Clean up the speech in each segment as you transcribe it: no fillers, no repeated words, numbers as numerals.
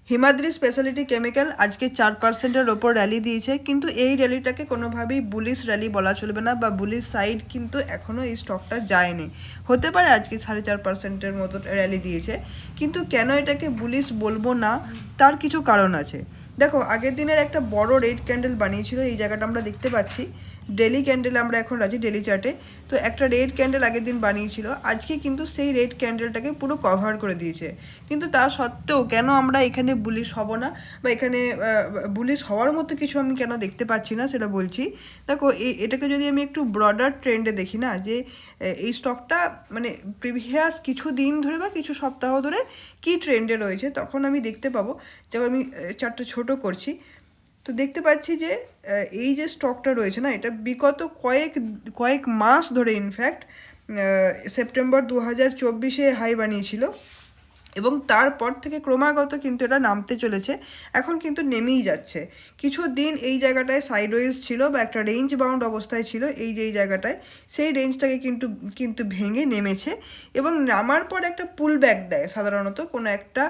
Himadri speciality chemical আজকে 4%-এর ওপর rally দিয়েছে, কিন্তু এই র্যালিটাকে কোনোভাবেই বুলিশ র্যালি বলা চলবে না, বা বুলিশ সাইড কিন্তু এখনও এই স্টকটা যায়নি। হতে পারে আজকে 4.5%-এর মতো র্যালি দিয়েছে, কিন্তু কেন এটাকে বুলিশ বলবো না তার কিছু কারণ আছে। দেখো, আগের দিনের একটা বড় রেড ক্যান্ডেল বানিয়েছিল, এই জায়গাটা আমরা দেখতে পাচ্ছি। ডেলি ক্যান্ডেল আমরা এখন আছি ডেলি চার্টে, তো একটা রেড ক্যান্ডেল আগের দিন বানিয়েছিল, আজকে কিন্তু সেই রেড ক্যান্ডেলটাকে পুরো কভার করে দিয়েছে। কিন্তু তা সত্ত্বেও কেন আমরা এখানে বুলিশ হব না, বা এখানে বুলিশ হওয়ার মতো কিছু আমি কেন দেখতে পাচ্ছি না সেটা বলছি। দেখো, এটাকে যদি আমি একটু ব্রডার ট্রেন্ডে দেখি না, যে এই স্টকটা মানে প্রিভিয়াস কিছু দিন ধরে বা কিছু সপ্তাহ ধরে কি ট্রেন্ডে রয়েছে, তখন আমি দেখতে পাবো। যেমন আমি চারটে ছোট করছি, তো দেখতে পাচ্ছি যে এই যে স্টকটা রয়েছে না, এটা বিগত কয়েক মাস ধরে, ইনফ্যাক্ট সেপ্টেম্বর 2024-এ হাই বানিয়েছিল, এবং তারপর থেকে ক্রমাগত কিন্তু এটা নামতে চলেছে। এখন কিন্তু নেমেই যাচ্ছে। কিছু দিন এই জায়গাটায় সাইডওয়েজ ছিল, বা একটা রেঞ্জ বাউন্ড অবস্থায় ছিল এই যে এই জায়গাটায়, সেই রেঞ্জটাকে কিন্তু ভেঙে নেমেছে, এবং নামার পর একটা পুল ব্যাক দেয়। সাধারণত কোনো একটা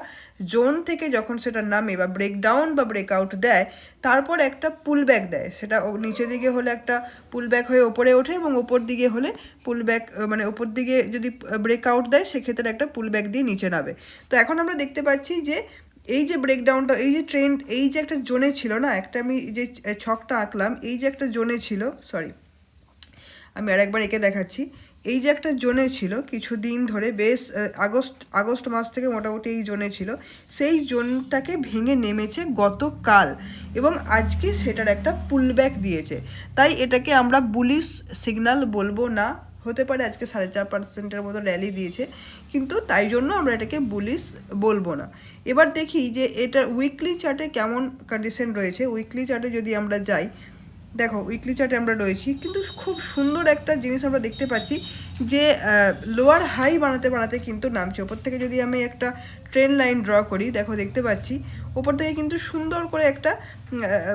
জোন থেকে যখন সেটা নামে বা ব্রেকডাউন বা ব্রেকআউট দেয়, তারপর একটা পুল ব্যাক দেয়। সেটা নিচের দিকে হলে একটা পুল ব্যাক হয়ে ওপরে ওঠে, এবং ওপর দিকে হলে পুল ব্যাক, মানে ওপর দিকে যদি ব্রেকআউট দেয় সেক্ষেত্রে একটা পুল ব্যাক দিয়ে নিচে নামে। তো এখন আমরা দেখতে পাচ্ছি যে এই যে ব্রেকডাউনটা, এই যে ট্রেন্ড, এই যে একটা জোনে ছিল না, একটা আমি যে ছকটা আঁকলাম, এই যে একটা জোনে ছিল, সরি আমি আরেকবার এঁকে দেখাচ্ছি। এই যে একটা জোনে ছিল কিছুদিন ধরে, বেশ আগস্ট মাস থেকে মোটামুটি এই জোনে ছিল, সেই জোনটাকে ভেঙে নেমেছে গতকাল, এবং আজকে সেটার একটা পুলব্যাক দিয়েছে। তাই এটাকে আমরা বুলিশ সিগন্যাল বলবো না। হতে পারে আজকে 4.5%-এর মতো র্যালি দিয়েছে, কিন্তু তাই জন্য আমরা এটাকে বুলিশ বলবো না। এবার দেখি যে এটা উইকলি চার্টে কেমন কন্ডিশন রয়েছে। উইকলি চার্টে যদি আমরা যাই, দেখো উইকলি চার্টে আমরা রয়েছি, কিন্তু খুব সুন্দর একটা জিনিস আমরা দেখতে পাচ্ছি যে লোয়ার হাই বানাতে কিন্তু নামছে। ওপর থেকে যদি আমি একটা ট্রেন লাইন ড্র করি, দেখো দেখতে পাচ্ছি ওপর থেকে কিন্তু সুন্দর করে একটা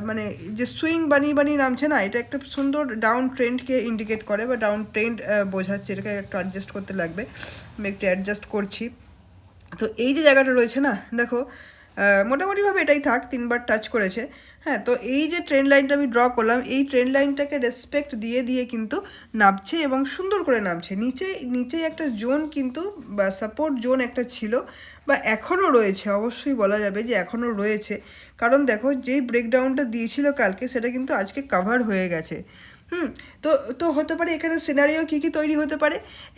মানে যে সুইং বানিয়ে নামছে না, এটা একটা সুন্দর ডাউন ট্রেন্ডকে ইন্ডিকেট করে, বা ডাউন ট্রেন্ড বোঝাচ্ছে। এটাকে একটু অ্যাডজাস্ট করতে লাগবে, আমি একটু অ্যাডজাস্ট করছি। তো এই যে জায়গাটা রয়েছে না, দেখো মোটামুটিভাবে এটাই থাক, 3বার টাচ করেছে। হ্যাঁ, তো এই যে ট্রেন্ড লাইনটা আমি ড্র করলাম, এই ট্রেন্ড লাইনটাকে রেসপেক্ট দিয়ে কিন্তু নামছে, এবং সুন্দর করে নামছে। নিচে একটা জোন কিন্তু, বা সাপোর্ট জোন একটা ছিল, বা এখনও রয়েছে, অবশ্যই বলা যাবে যে এখনও রয়েছে। কারণ দেখো, যেই ব্রেকডাউনটা দিয়েছিল কালকে, সেটা কিন্তু আজকে কাভার হয়ে গেছে। তো তো হতে পারে এখানে সিনারিও কী তৈরি হতে পারে।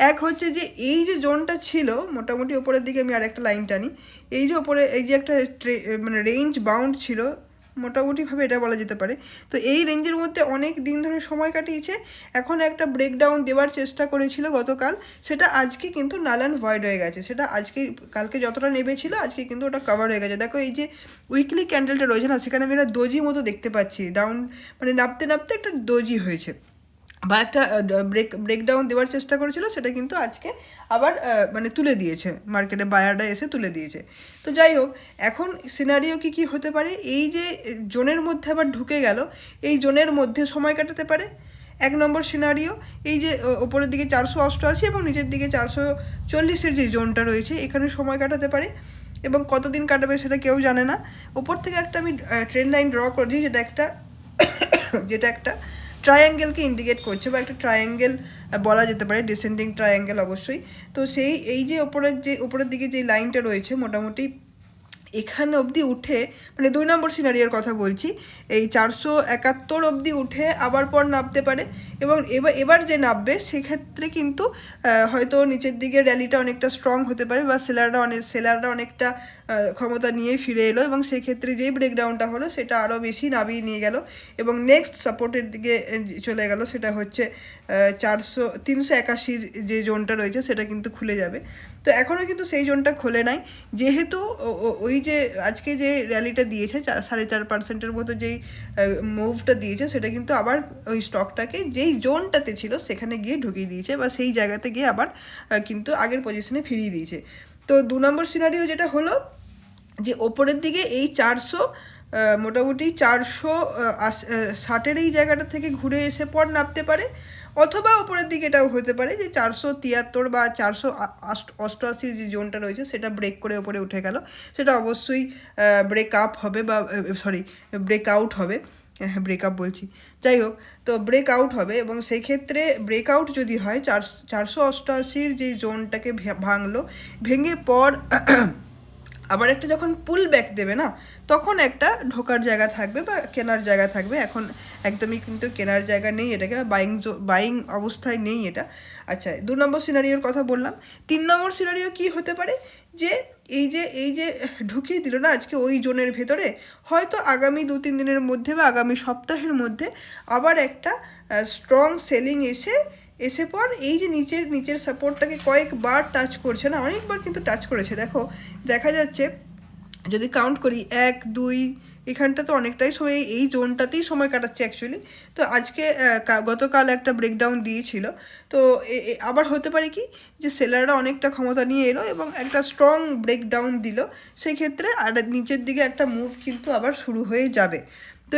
এক হচ্ছে যে এই যে জোনটা ছিল মোটামুটি ওপরের দিকে, আমি আরেকটা লাইন টানি, এই যে ওপরে এই যে একটা মানে রেঞ্জ বাউন্ড ছিল, মোটামুটিভাবে এটা বলা যেতে পারে। তো এই রেঞ্জের মধ্যে অনেক দিন ধরে সময় কাটিয়েছে, এখন একটা ব্রেকডাউন দেওয়ার চেষ্টা করেছিল গতকাল, সেটা আজকে কিন্তু নাল অ্যান্ড ভয়েড হয়ে গেছে। সেটা কালকে যতটা নেমেছিল, আজকে কিন্তু ওটা কভার হয়ে গেছে। দেখো, এই যে উইকলি ক্যান্ডেলটা রয়েছে না, সেখানে আমি একটা দোজি মতো দেখতে পাচ্ছি, ডাউন মানে নামতে একটা দোজি হয়েছে, বা একটা ব্রেকডাউন দেওয়ার চেষ্টা করেছিল, সেটা কিন্তু আজকে আবার মানে তুলে দিয়েছে, মার্কেটে বায়াররা এসে তুলে দিয়েছে। তো যাই হোক, এখন সিনারিও কী হতে পারে, এই যে জোনের মধ্যে আবার ঢুকে গেল, এই জোনের মধ্যে সময় কাটাতে পারে। 1 নম্বর সিনারিও, এই যে ওপরের দিকে 488 এবং নিচের দিকে 440-এর যে জোনটা রয়েছে, এখানে সময় কাটাতে পারে, এবং কতদিন কাটাবে সেটা কেউ জানে না। ওপর থেকে একটা আমি ট্রেন লাইন ড্র করেছি, যেটা একটা ট্রায়াঙ্গেলকে ইন্ডিকেট করছে, বা একটা ট্রায়াঙ্গেল বলা যেতে পারে, ডিসেন্ডিং ট্রায়াঙ্গেল অবশ্যই। তো এই যে ওপরের দিকে যে লাইনটা রয়েছে, মোটামুটি এখানে অবধি উঠে, মানে 2 নম্বর সিনারিওর কথা বলছি, এই 471 অবধি উঠে আবার পর নামতে পারে, এবং এবার যে নামবে সেক্ষেত্রে কিন্তু হয়তো নিচের দিকে র্যালিটা অনেকটা স্ট্রং হতে পারে, বা সেলাররা অনেকটা ক্ষমতা নিয়ে ফিরে এলো, এবং সেক্ষেত্রে যেই ব্রেকডাউনটা হলো সেটা আরও বেশি নামিয়ে নিয়ে গেল, এবং নেক্সট সাপোর্টের দিকে চলে গেল। সেটা হচ্ছে 381-র যে জোনটা রয়েছে, সেটা কিন্তু খুলে যাবে। তো এখনও কিন্তু সেই জোনটা খোলে নাই, যেহেতু ওই যে আজকে যে র্যালিটা দিয়েছে 4.5%-এর মতো যেই মুভটা দিয়েছে, সেটা কিন্তু আবার ওই স্টকটাকে যেই জোনটাতে ছিল সেখানে গিয়ে ঢুকিয়ে দিয়েছে, বা সেই জায়গাতে গিয়ে আবার কিন্তু আগের পজিশনে ফিরিয়ে দিয়েছে। তো 2 নম্বর সিনারিও যেটা হলো, যে ওপরের দিকে এই 400 মোটামুটি 460-এর এই জায়গাটা থেকে ঘুরে এসে পর নামতে পারে, অথবা উপরের দিকে এটাও হতে পারে যে 473 বা 488 যে জোনটা রয়েছে সেটা ব্রেক করে ওপরে উঠে গেল, সেটা অবশ্যই ব্রেক আপ হবে বা সরি ব্রেক আউট হবে, হ্যাঁ ব্রেকআপ বলছি, যাই হোক, তো ব্রেক আউট হবে এবং সেই ক্ষেত্রে ব্রেকআউট যদি হয় 488 যে জোনটাকে ভাঙলো, ভেঙে পর আবার একটা যখন পুল ব্যাক দেবে না, তখন একটা ঢোকার জায়গা থাকবে বা কেনার জায়গা থাকবে। এখন একদমই কিন্তু কেনার জায়গা নেই এটাকে, বাইং অবস্থায় নেই এটা। আচ্ছা, 2 নম্বর সিনারিওর কথা বললাম। 3 নম্বর সিনারিও কি হতে পারে, যে এই যে ঢুকিয়ে দিল না আজকে ওই জোনের ভেতরে, হয়তো আগামী 2-3 দিনের মধ্যে বা আগামী সপ্তাহের মধ্যে আবার একটা স্ট্রং সেলিং এসে পর এই যে নিচের সাপোর্টটাকে কয়েকবার টাচ করছে না, অনেকবার কিন্তু টাচ করেছে। দেখা যাচ্ছে যদি কাউন্ট করি 1, 2, এখানটা তো অনেকটাই সময় এই জোনটাতেই সময় কাটাচ্ছে অ্যাকচুয়ালি। তো আজকে গতকাল একটা ব্রেকডাউন দিয়েছিল, তো আবার হতে পারে কি যে সেলাররা অনেকটা ক্ষমতা নিয়ে এলো এবং একটা স্ট্রং ব্রেকডাউন দিল, সেই ক্ষেত্রে আর নিচের দিকে একটা মুভ কিন্তু আবার শুরু হয়ে যাবে। তো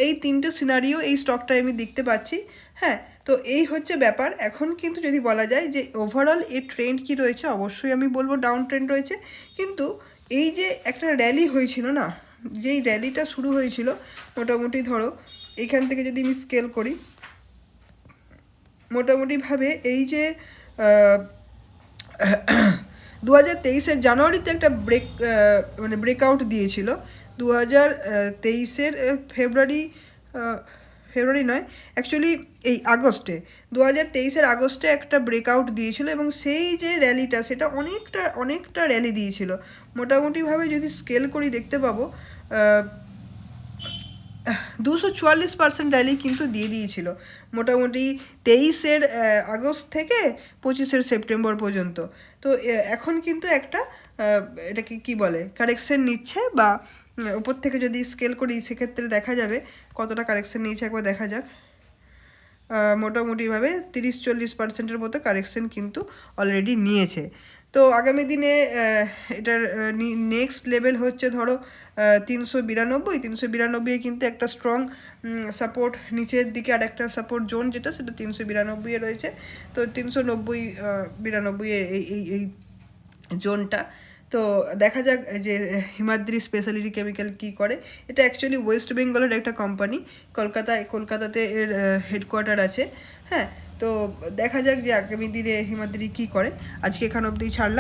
এই 3টে সিনারিও এই স্টকটায় আমি দেখতে পাচ্ছি। হ্যাঁ, তো এই হচ্ছে ব্যাপার। এখন কিন্তু যদি বলা যায় যে ওভারঅল এর ট্রেন্ড কি রয়েছে, অবশ্যই আমি বলবো ডাউন ট্রেন্ড রয়েছে। কিন্তু এই যে একটা র্যালি হয়েছিল না, যেই র্যালিটা শুরু হয়েছিল মোটামুটি ধরো এইখান থেকে যদি আমি স্কেল করি, মোটামুটিভাবে এই যে 2023-এর জানুয়ারিতে একটা ব্রেকআউট দিয়েছিল, 2023-এর ফেব্রুয়ারি নয় অ্যাকচুয়ালি, এই আগস্টে 2023-এর আগস্টে একটা ব্রেকআউট দিয়েছিল এবং সেই যে র্যালিটা সেটা অনেকটা র্যালি দিয়েছিল। মোটামুটিভাবে যদি স্কেল করি দেখতে পাবো 244% র্যালি কিন্তু দিয়ে দিয়েছিল মোটামুটি 23-এর আগস্ট থেকে 25-এর সেপ্টেম্বর পর্যন্ত। তো এখন কিন্তু একটা এটাকে কি বলে কারেকশন নিচ্ছে, বা উপর থেকে যদি স্কেল করি সেক্ষেত্রে দেখা যাবে কতটা কারেকশন নিয়েছে, একবার দেখা যাক। মোটামুটিভাবে 30-40%-এর মতো কারেকশন কিন্তু অলরেডি নিয়েছে। তো আগামী দিনে এটার নেক্সট লেভেল হচ্ছে ধরো 392 কিন্তু একটা স্ট্রং সাপোর্ট, নিচের দিকে আর একটা সাপোর্ট জোন যেটা সেটা 392 রয়েছে। তো 392 এই জোনটা, তো দেখা যাক যে হিমাদ্রি স্পেশালিটি কেমিক্যাল কী করে। এটা অ্যাকচুয়ালি ওয়েস্ট বেঙ্গলের একটা কোম্পানি, কলকাতাতে এর হেডকোয়ার্টার আছে। হ্যাঁ, তো দেখা যাক যে আগামী দিনে হিমাদ্রি কী করে। আজকে এখান অবধি ছাড়লাম।